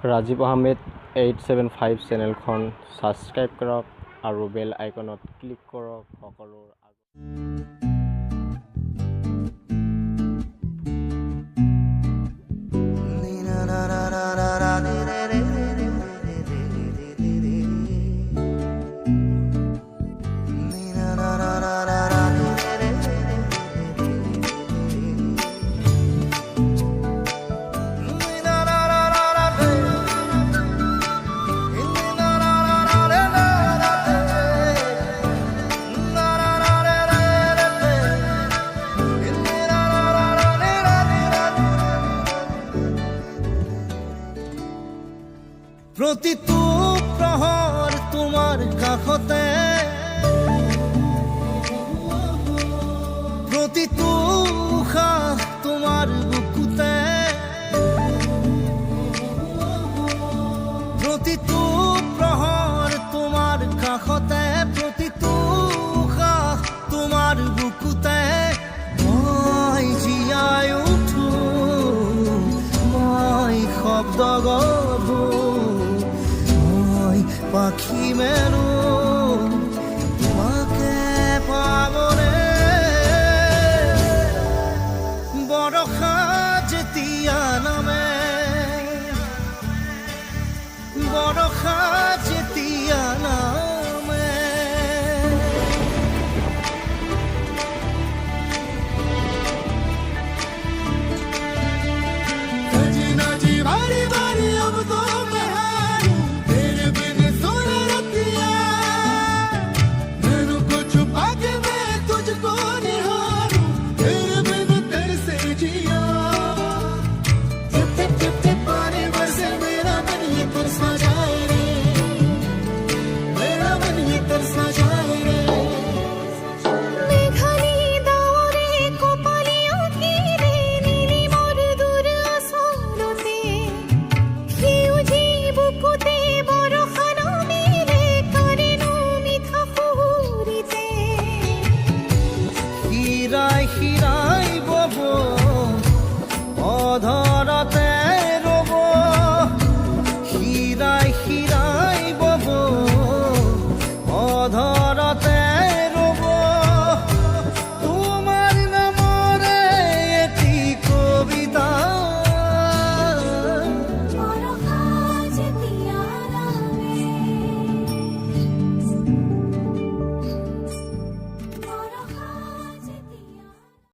Rajiv Ahmed 875 চেনেলখন subscribe কৰক আৰু বেল আইকনত ক্লিক কৰক সকলোৰ প্ৰতিটো প্ৰহৰ তোমাৰ কাষতে, প্ৰতিটো উশাহ তোমাৰ বুকুতে, প্ৰতিটো প্ৰহৰ তোমাৰ কাষতে, প্ৰতিটো উশাহ তোমাৰ বুকুতে। মই জীয়াই উঠো, মই শব্দ গঢ়ো, পাখি মেলো।